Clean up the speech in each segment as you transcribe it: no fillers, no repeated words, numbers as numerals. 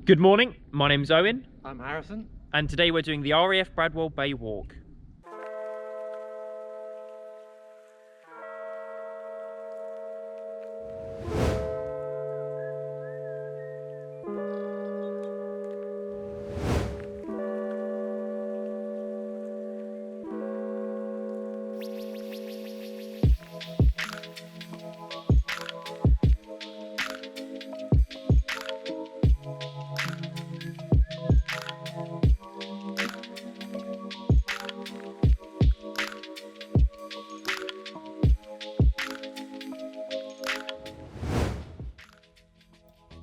Good morning, my name's Owen. I'm Harrison. And today we're doing the Raf Bradwell Bay Walk.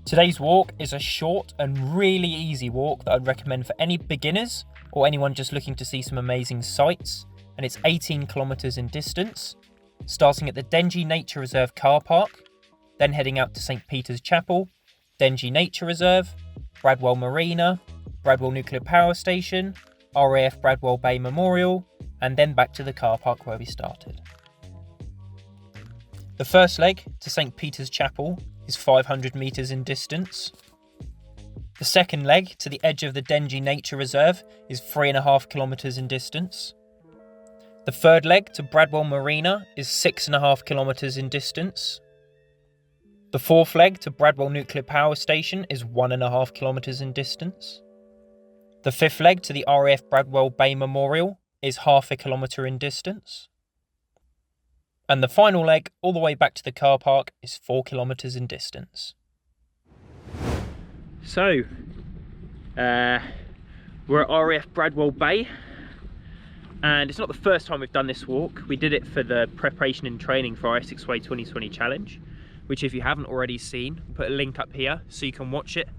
Today's walk is a short and really easy walk that I'd recommend for any beginners or anyone just looking to see some amazing sights, and it's 18 kilometres in distance, starting at the Dengie Nature Reserve car park, then heading out to St Peter's Chapel, Dengie Nature Reserve, Bradwell Marina, Bradwell Nuclear Power Station, RAF Bradwell Bay Memorial, and then back to the car park where we started. The first leg to St Peter's Chapel is 500 metres in distance. The second leg to the edge of the Dengie Nature Reserve is 3.5 kilometres in distance. The third leg to Bradwell Marina is 6.5 kilometres in distance. The fourth leg to Bradwell Nuclear Power Station is 1.5 kilometres in distance. The fifth leg to the RAF Bradwell Bay Memorial is 0.5 kilometre in distance. And the final leg, all the way back to the car park, is 4 kilometres in distance. So, we're at RAF Bradwell Bay, and it's not the first time we've done this walk. We did it for the preparation and training for our Essex Way 2020 challenge, which if you haven't already seen, we'll put a link up here so you can watch it.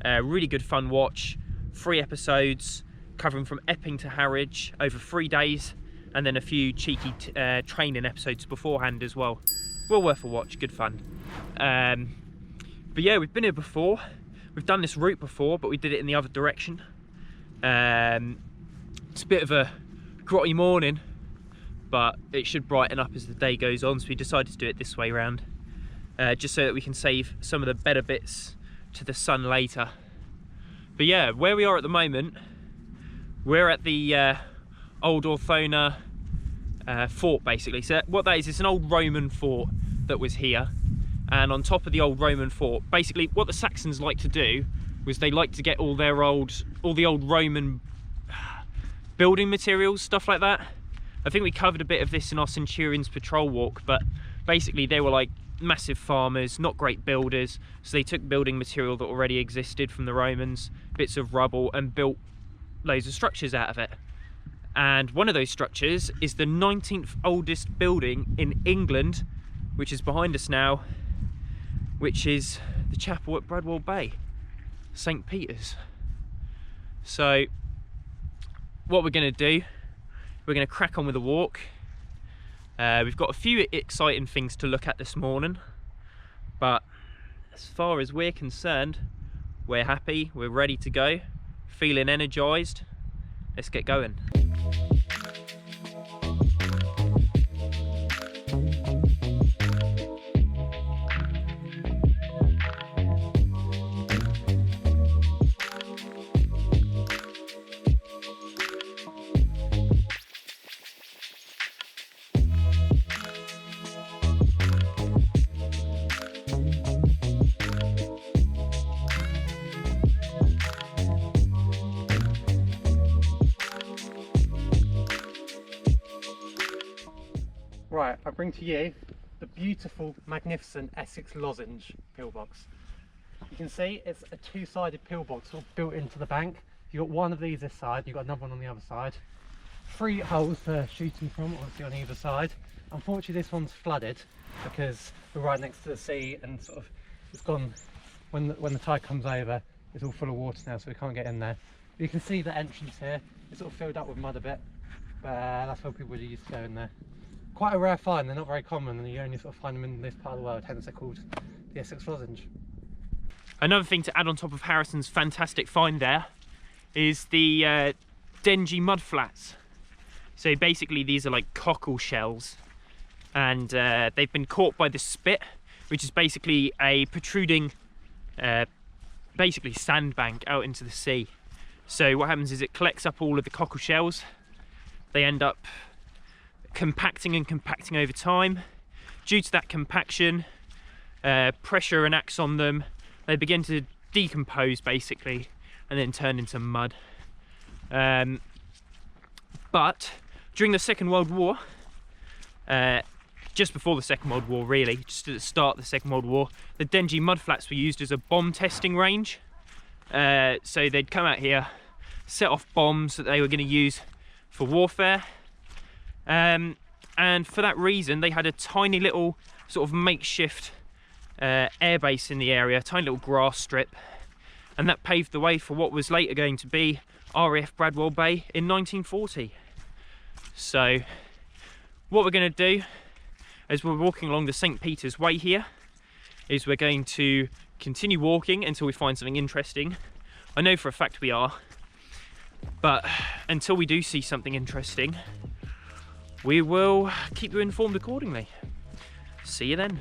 Really good fun watch, 3 episodes covering from Epping to Harwich over 3 days, and then a few cheeky training episodes beforehand as well. Well worth a watch, good fun. But yeah, we've been here before. We've done this route before, but we did it in the other direction. It's a bit of a grotty morning, but it should brighten up as the day goes on, so we decided to do it this way round, just so that we can save some of the better bits to the sun later. But yeah, where we are at the moment, we're at the old Orthona fort basically. So what that is, it's an old Roman fort that was here, and on top of the old Roman fort, basically what the Saxons like to do was they like to get all the old Roman building materials, stuff like that. I think we covered a bit of this in our Centurions patrol walk, but basically they were like massive farmers, not great builders, so they took building material that already existed from the Romans, bits of rubble, and built loads of structures out of it. And one of those structures is the 19th oldest building in England, which is behind us now, which is the chapel at Bradwell Bay, St Peter's. So what we're going to do, we're going to crack on with the walk. We've got a few exciting things to look at this morning, but as far as we're concerned, we're happy, we're ready to go, feeling energised. Let's get going. Right, I bring to you the beautiful, magnificent Essex lozenge pillbox. You can see it's a 2-sided pillbox all built into the bank. You've got one of these this side, you've got another one on the other side. 3 holes for shooting from, obviously on either side. Unfortunately this one's flooded because we're right next to the sea, and sort of it's gone, when the tide comes over, it's all full of water now, so we can't get in there. You can see the entrance here, it's sort of filled up with mud a bit, but that's where people used to go in there. Quite a rare find, they're not very common, and you only sort of find them in this part of the world, hence they're called the Essex lozenge. Another thing to add on top of Harrison's fantastic find there is the Dengie mud flats. So basically these are like cockle shells, and they've been caught by the spit, which is basically a protruding basically sandbank out into the sea. So what happens is it collects up all of the cockle shells. They end up compacting and compacting over time. Due to that compaction, pressure acts on them. They begin to decompose basically and then turn into mud. But during the Second World War, just before the Second World War really, just at the start of the Second World War, the Dengie mudflats were used as a bomb testing range. So they'd come out here, set off bombs that they were going to use for warfare. And for that reason, they had a tiny little sort of makeshift airbase in the area, tiny little grass strip. And that paved the way for what was later going to be Raf Bradwell Bay in 1940. So what we're going to do as we're walking along the St. Peter's Way here is we're going to continue walking until we find something interesting. I know for a fact we are, but until we do see something interesting, we will keep you informed accordingly. See you then.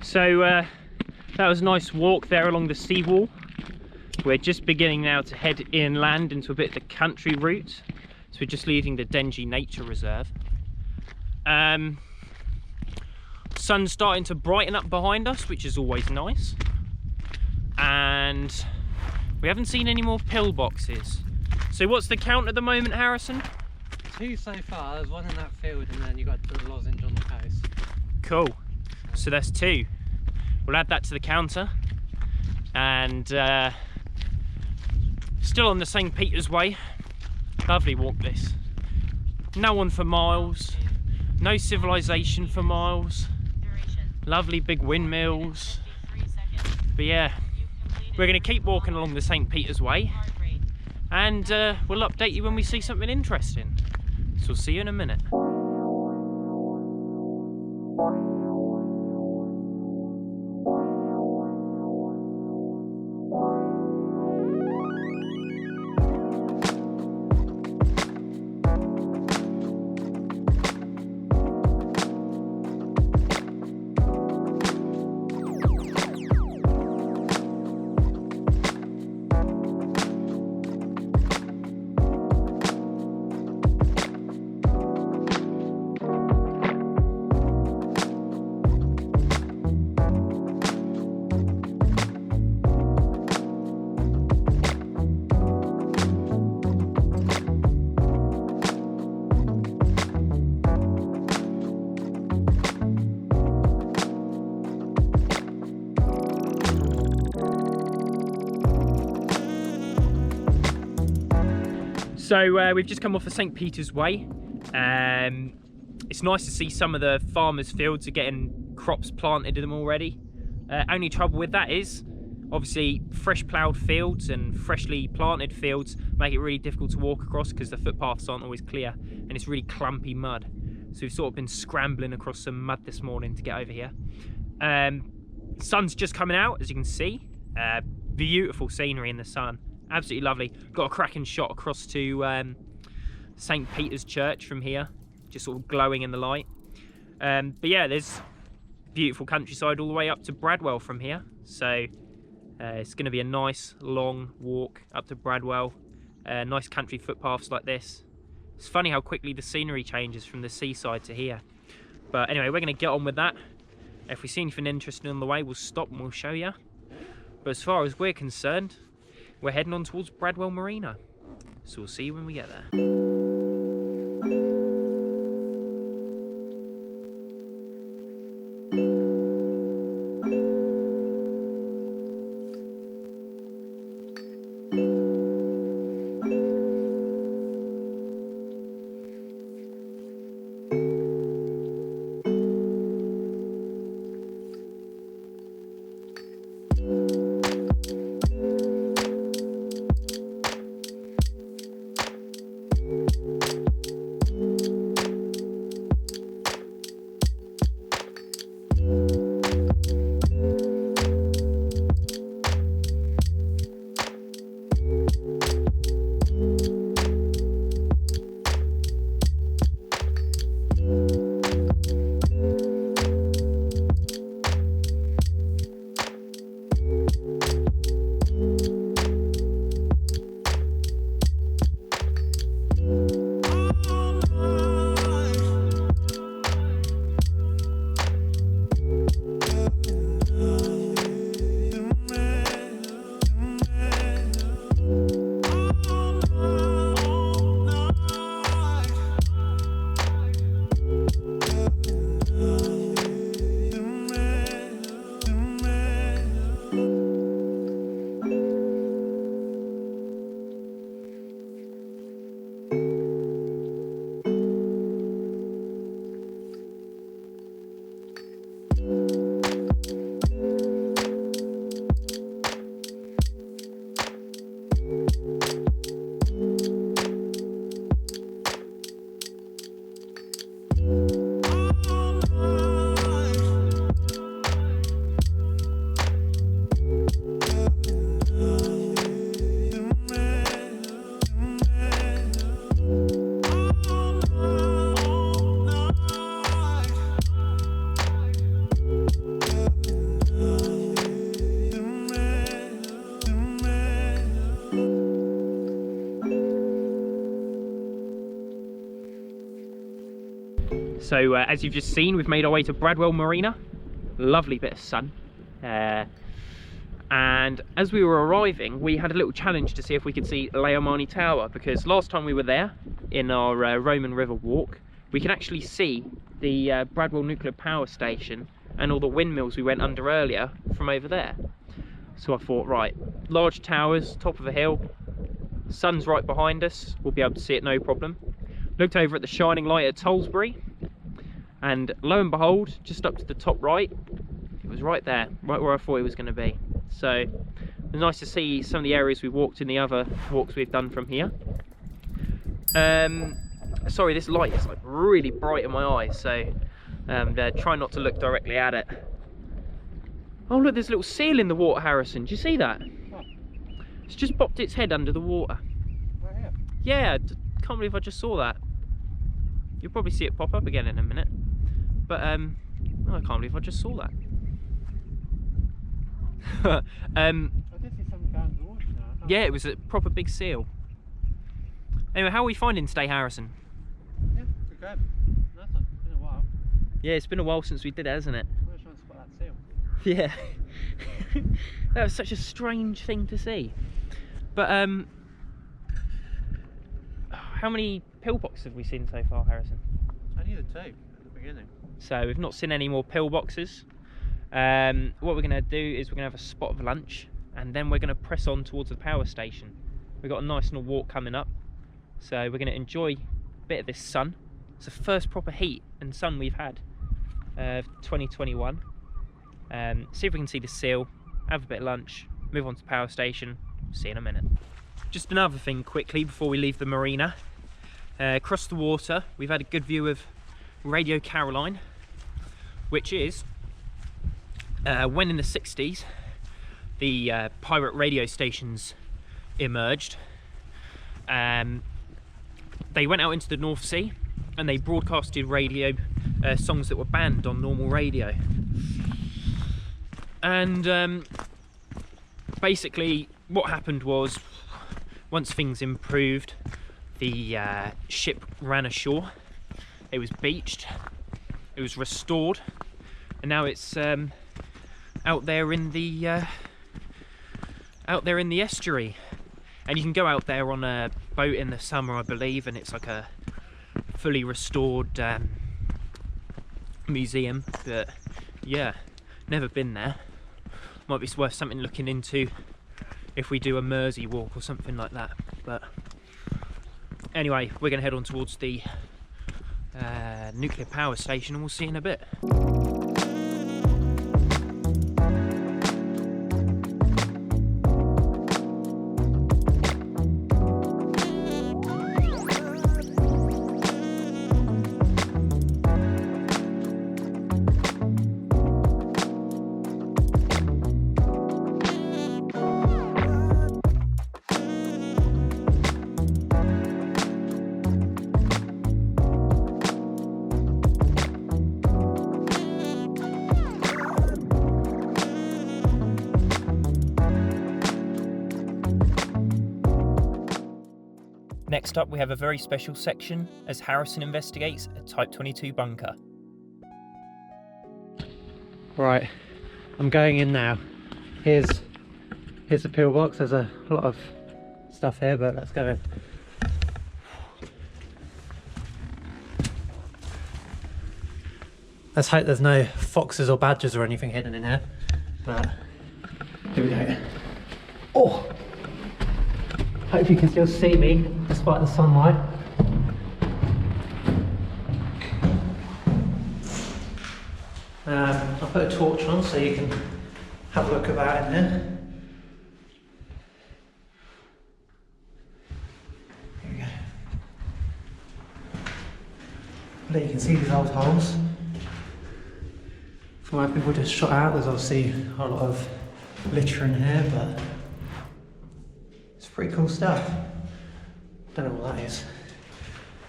So that was a nice walk there along the seawall. We're just beginning now to head inland into a bit of the country route. So we're just leaving the Dengie Nature Reserve. Sun's starting to brighten up behind us, which is always nice. And we haven't seen any more pillboxes. So what's the count at the moment, Harrison? 2 so far. There's one in that field, and then you got the lozenge on the coast. Cool. So that's 2. We'll add that to the counter. And still on the St. Peter's Way. Lovely walk this. No one for miles. No civilization for miles. Lovely big windmills. But yeah, we're going to keep walking along the St. Peter's Way. And we'll update you when we see something interesting. So we'll see you in a minute. So we've just come off the St. Peter's Way. It's nice to see some of the farmers' fields are getting crops planted in them already. Only trouble with that is, obviously, fresh ploughed fields and freshly planted fields make it really difficult to walk across because the footpaths aren't always clear and it's really clumpy mud. So we've sort of been scrambling across some mud this morning to get over here. Sun's just coming out, as you can see. Beautiful scenery in the sun, absolutely lovely. Got a cracking shot across to St. Peter's Church from here, just sort of glowing in the light. But yeah, there's beautiful countryside all the way up to Bradwell from here. So it's going to be a nice long walk up to Bradwell. Nice country footpaths like this. It's funny how quickly the scenery changes from the seaside to here. But anyway, we're going to get on with that. If we see anything interesting on the way, we'll stop and we'll show you. But as far as we're concerned, we're heading on towards Bradwell Marina. So we'll see you when we get there. So as you've just seen, we've made our way to Bradwell Marina. Lovely bit of sun. And as we were arriving, we had a little challenge to see if we could see Laomani Tower, because last time we were there in our Roman River walk, we could actually see the Bradwell Nuclear Power Station and all the windmills we went under earlier from over there. So I thought, right, large towers, top of a hill, sun's right behind us, we'll be able to see it no problem. Looked over at the shining light at Tollsbury, and lo and behold, just up to the top right, it was right there, right where I thought it was going to be. So it was nice to see some of the areas we walked in the other walks we've done from here. Sorry, this light is like really bright in my eyes, so try not to look directly at it. Oh look, there's a little seal in the water, Harrison. Do you see that? Oh. It's just popped its head under the water. Right here? Yeah, can't believe I just saw that. You'll probably see it pop up again in a minute. But I can't believe I just saw that. I did see something going in the water now. Yeah, it was a proper big seal. Anyway, how are we finding today, Harrison? Yeah, pretty good. Nice one. It's been a while. Yeah, it's been a while since we did it, hasn't it? I'm trying to spot that seal. Yeah. That was such a strange thing to see. But how many pillboxes have we seen so far, Harrison? Only the two at the beginning. So we've not seen any more pillboxes. What we're going to do is we're going to have a spot of lunch, and then we're going to press on towards the power station. We've got a nice little walk coming up, so we're going to enjoy a bit of this sun. It's the first proper heat and sun we've had 2021. See if we can see the seal, have a bit of lunch, move on to the power station. See you in a minute. Just another thing quickly before we leave the marina. Across the water we've had a good view of Radio Caroline, which is when in the 60s the pirate radio stations emerged. They went out into the North Sea and they broadcasted radio songs that were banned on normal radio. And basically what happened was, once things improved, the ship ran ashore, it was beached, it was restored, and now it's out there in the estuary. And you can go out there on a boat in the summer, I believe, and it's like a fully restored museum. But yeah, never been there. Might be worth something looking into if we do a Mersey walk or something like that. But anyway, we're going to head on towards the nuclear power station, and we'll see you in a bit. Next up, we have a very special section as Harrison investigates a Type 22 bunker. Right, I'm going in now. Here's the pillbox. There's a lot of stuff here, but let's go in. Let's hope there's no foxes or badgers or anything hidden in here. But here we go. Oh! Hope you can still see me despite the sunlight. I'll put a torch on so you can have a look about in there. Here we go. There you can see these old holes. From where people just shot out, there's obviously a lot of litter in here, but it's pretty cool stuff. Don't know what that is.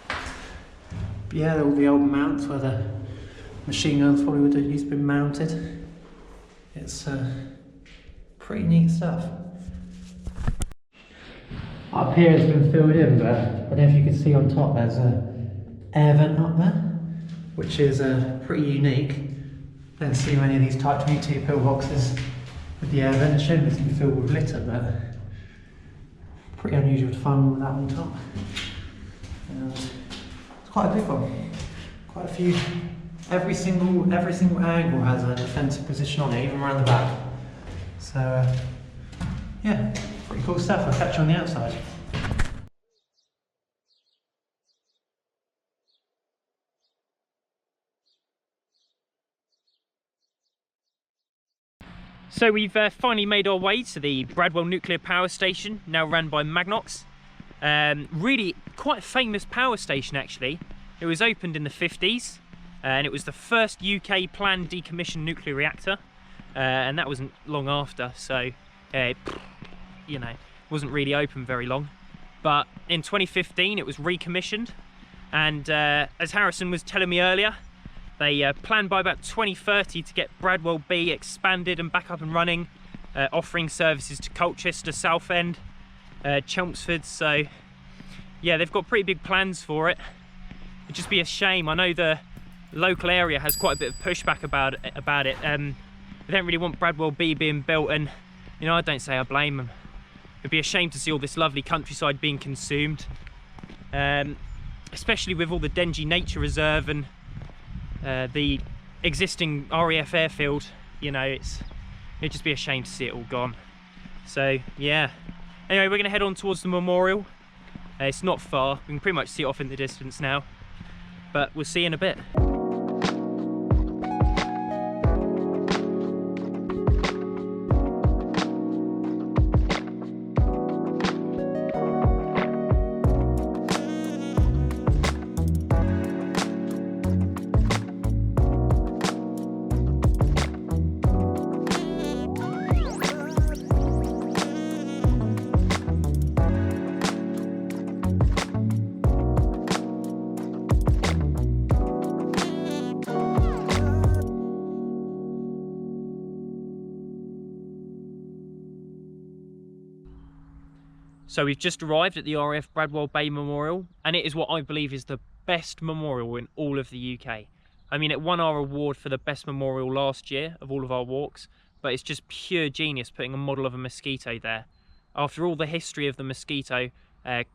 But yeah, all the old mounts where the machine guns probably would have used to be mounted. It's pretty neat stuff. Up here it's been filled in, but I don't know if you can see on top there's an air vent up there, which is pretty unique. Don't see many of these Type 22 pillboxes with the air vent. It's shown it's been filled with litter, but pretty unusual to find one with that on top. And it's quite a big one. Quite a few. Every single angle has a defensive position on it, even around the back. So yeah, pretty cool stuff. I'll catch you on the outside. So we've finally made our way to the Bradwell nuclear power station, now run by Magnox. Really quite a famous power station actually. It was opened in the 50s. And it was the first UK planned decommissioned nuclear reactor, and that wasn't long after, so you know, wasn't really open very long. But in 2015 it was recommissioned, and as Harrison was telling me earlier, they planned by about 2030 to get Bradwell B expanded and back up and running, offering services to Colchester, Southend, Chelmsford. So yeah, they've got pretty big plans for it. It'd just be a shame. I know the local area has quite a bit of pushback about it. They don't really want Bradwell B being built, and you know, I don't say I blame them. It'd be a shame to see all this lovely countryside being consumed, especially with all the Dengie Nature Reserve and the existing RAF airfield. You know, it'd just be a shame to see it all gone. So yeah, anyway, we're gonna head on towards the memorial. It's not far, we can pretty much see it off in the distance now, but we'll see you in a bit. So we've just arrived at the Raf Bradwell Bay Memorial, and it is what I believe is the best memorial in all of the UK. I mean, it won our award for the best memorial last year of all of our walks, but it's just pure genius putting a model of a mosquito there. After all the history of the mosquito,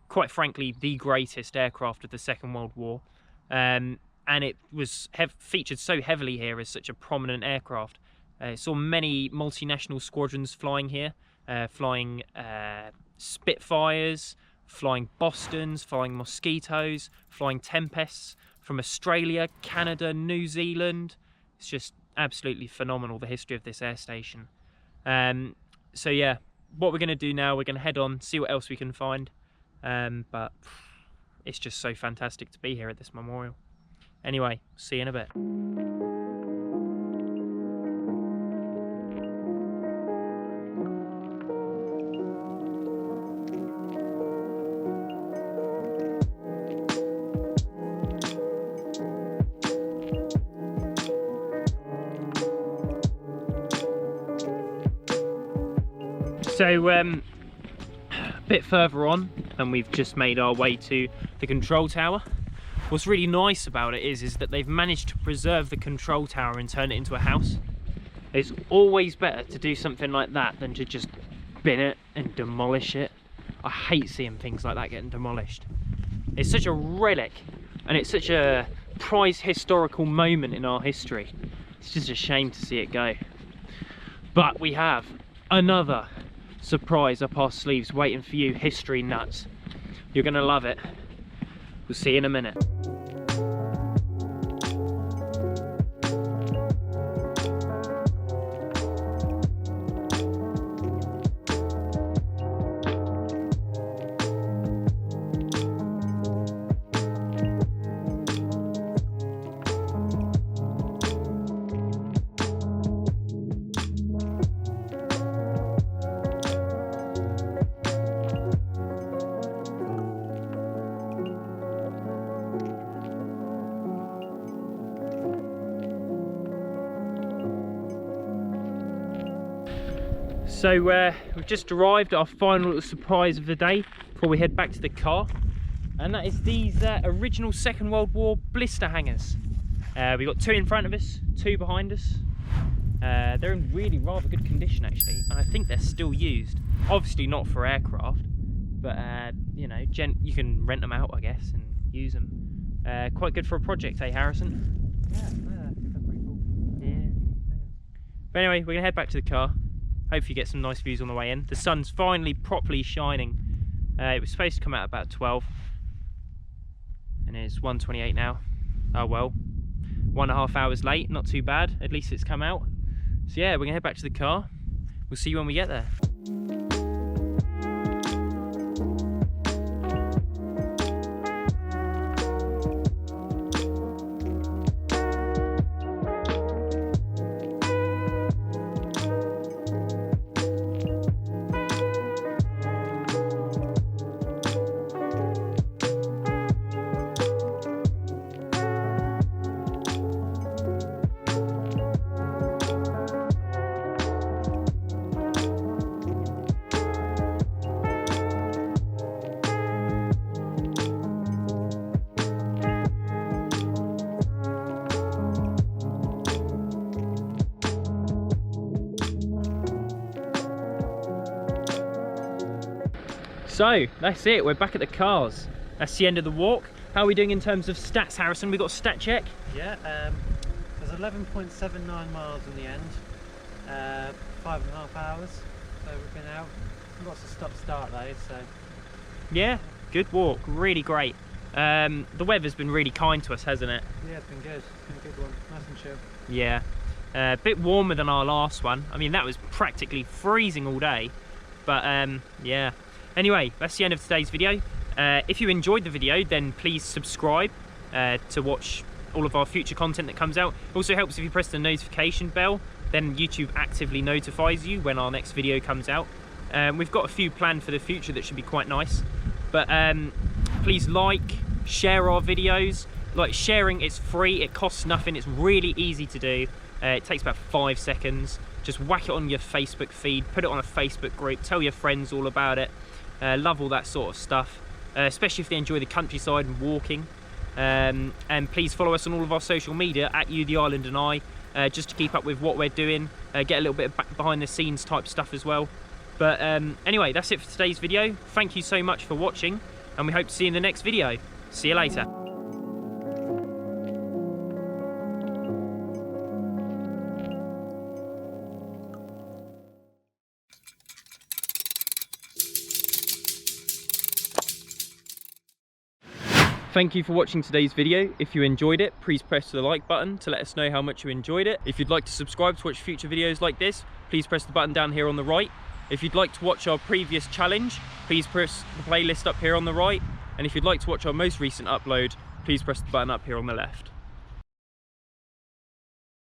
quite frankly, the greatest aircraft of the Second World War, and it was featured so heavily here as such a prominent aircraft. Saw many multinational squadrons flying here, flying Spitfires, flying Bostons, flying Mosquitoes, flying Tempests from Australia, Canada, New Zealand. It's just absolutely phenomenal, the history of this air station. So yeah, what we're going to do now, we're going to head on, see what else we can find. But it's just so fantastic to be here at this memorial. Anyway, see you in a bit. So a bit further on, and we've just made our way to the control tower. What's really nice about it is that they've managed to preserve the control tower and turn it into a house. It's always better to do something like that than to just bin it and demolish it. I hate seeing things like that getting demolished. It's such a relic, and it's such a prized historical moment in our history. It's just a shame to see it go. But we have another surprise up our sleeves waiting for you, history nuts. You're gonna love it. We'll see you in a minute. So we've just arrived at our final little surprise of the day before we head back to the car, and that is these original Second World War blister hangers. We've got two in front of us, two behind us. They're in really rather good condition actually, and I think they're still used. Obviously not for aircraft, but you know, you can rent them out I guess and use them. Quite good for a project, eh Harrison? Yeah, they're pretty cool. Yeah. But anyway, we're gonna head back to the car. Hopefully get some nice views on the way in. The sun's finally properly shining. It was supposed to come out about 12. And it's 1:28 now. Oh well. 1.5 hours late, not too bad. At least it's come out. So yeah, we're gonna head back to the car. We'll see you when we get there. So that's it, we're back at the cars. That's the end of the walk. How are we doing in terms of stats, Harrison? We got a stat check? Yeah, there's 11.79 miles in the end, 5.5 hours, so we've been out. Lots of stop-start though, so. Yeah, good walk, really great. The weather's been really kind to us, hasn't it? Yeah, it's been good. It's been a good one, nice and chill. Yeah, a bit warmer than our last one. I mean, that was practically freezing all day, but yeah. Anyway, that's the end of today's video. If you enjoyed the video, then please subscribe to watch all of our future content that comes out. It also helps if you press the notification bell, then YouTube actively notifies you when our next video comes out. We've got a few planned for the future that should be quite nice. But please like, share our videos. Like, sharing is free, it costs nothing, it's really easy to do. It takes about 5 seconds. Just whack it on your Facebook feed, put it on a Facebook group, tell your friends all about it. Love all that sort of stuff, especially if they enjoy the countryside and walking. And please follow us on all of our social media at You, the Island and I, just to keep up with what we're doing, get a little bit of behind the scenes type stuff as well. But anyway, that's it for today's video. Thank you so much for watching, and we hope to see you in the next video. See you later. Thank you for watching today's video. If you enjoyed it, please press the like button to let us know how much you enjoyed it. If you'd like to subscribe to watch future videos like this, please press the button down here on the right. If you'd like to watch our previous challenge, please press the playlist up here on the right. And if you'd like to watch our most recent upload, please press the button up here on the left.